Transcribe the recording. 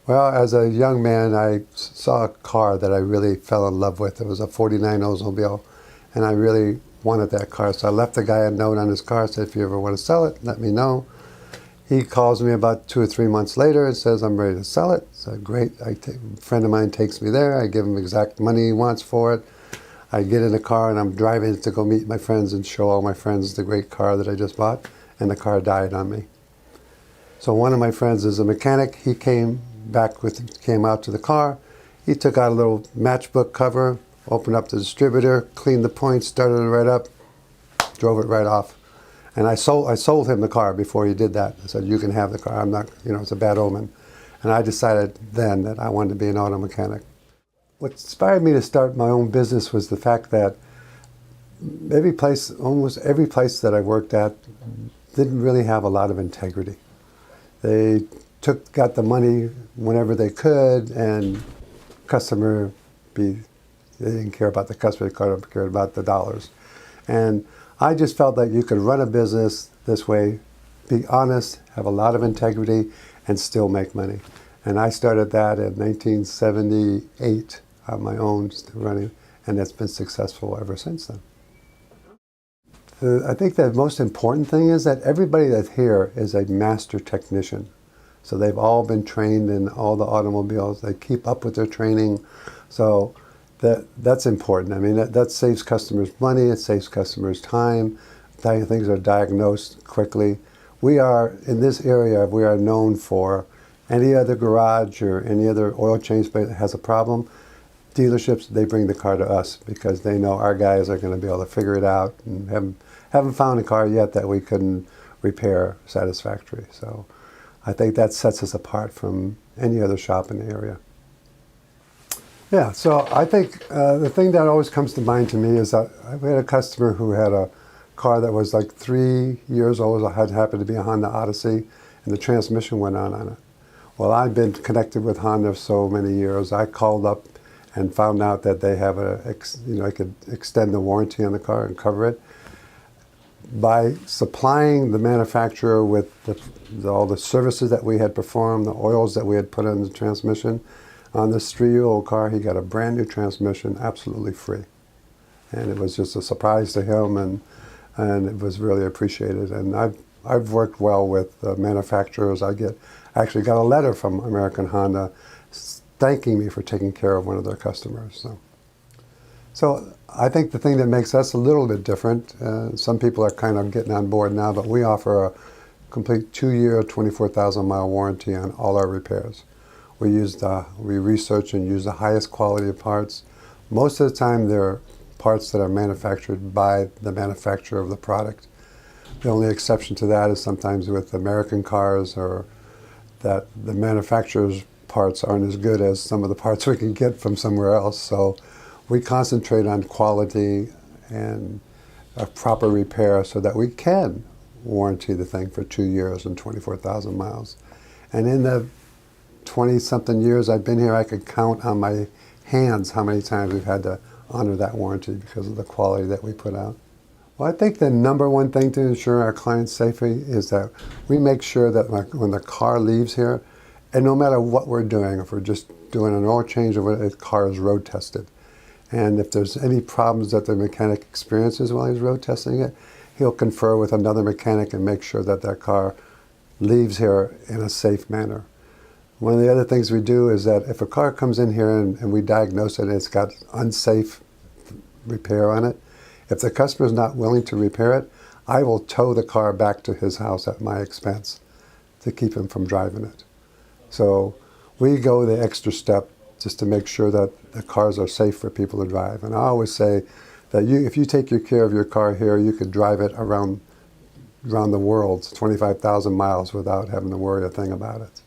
Well, as a young man, I saw a car that I really fell in love with. It was a '49 Oldsmobile, and I really wanted that car. So I left the guy a note on his car, said, if you ever want to sell it, let me know. He calls me about 2 or 3 months later and says, I'm ready to sell it. So great. A friend of mine takes me there. I give him exact money he wants for it. I get in the car and I'm driving to go meet my friends and show all my friends the great car that I just bought, and the car died on me. So one of my friends is a mechanic. He came out to the car. He took out a little matchbook cover, opened up the distributor, cleaned the points, started it right up, drove it right off. And I sold him the car before he did that. I said, you can have the car. I'm not, it's a bad omen. And I decided then that I wanted to be an auto mechanic. What inspired me to start my own business was the fact that almost every place that I worked at didn't really have a lot of integrity. They got the money whenever they could, and they didn't care about the customer, they cared about the dollars. And I just felt that you could run a business this way, be honest, have a lot of integrity, and still make money. And I started that in 1978 on my own, running, and it's been successful ever since then. I think the most important thing is that everybody that's here is a master technician. So they've all been trained in all the automobiles. They keep up with their training. So that's important. I mean, that saves customers money. It saves customers time. Things are diagnosed quickly. In this area, we are known for any other garage or any other oil change that has a problem. Dealerships, they bring the car to us because they know our guys are going to be able to figure it out, and haven't found a car yet that we couldn't repair satisfactorily. So I think that sets us apart from any other shop in the area. Yeah, so I think the thing that always comes to mind to me is that we had a customer who had a car that was like 3 years old. It happened to be a Honda Odyssey, and the transmission went on it. Well, I've been connected with Honda for so many years. I called up and found out that they have I could extend the warranty on the car and cover it by supplying the manufacturer with all the services that we had performed, the oils that we had put in the transmission. On this 3-year-old car, he got a brand new transmission absolutely free. And it was just a surprise to him, and it was really appreciated. And I've worked well with manufacturers. I actually got a letter from American Honda thanking me for taking care of one of their customers. So I think the thing that makes us a little bit different, some people are kind of getting on board now, but we offer a complete 2-year, 24,000-mile warranty on all our repairs. We research and use the highest quality of parts. Most of the time they're parts that are manufactured by the manufacturer of the product. The only exception to that is sometimes with American cars, or that the manufacturer's parts aren't as good as some of the parts we can get from somewhere else. So we concentrate on quality and a proper repair so that we can warranty the thing for 2 years and 24,000 miles. And in the 20-something years I've been here, I could count on my hands how many times we've had to honor that warranty because of the quality that we put out. Well, I think the number one thing to ensure our clients' safety is that we make sure that when the car leaves here, and no matter what we're doing, if we're just doing an oil change or whatever, the car is road tested. And if there's any problems that the mechanic experiences while he's road testing it, he'll confer with another mechanic and make sure that that car leaves here in a safe manner. One of the other things we do is that if a car comes in here and we diagnose it and it's got unsafe repair on it, if the customer is not willing to repair it, I will tow the car back to his house at my expense to keep him from driving it. So we go the extra step just to make sure that the cars are safe for people to drive. And I always say that if you take care of your car here, you could drive it around the world, 25,000 miles, without having to worry a thing about it.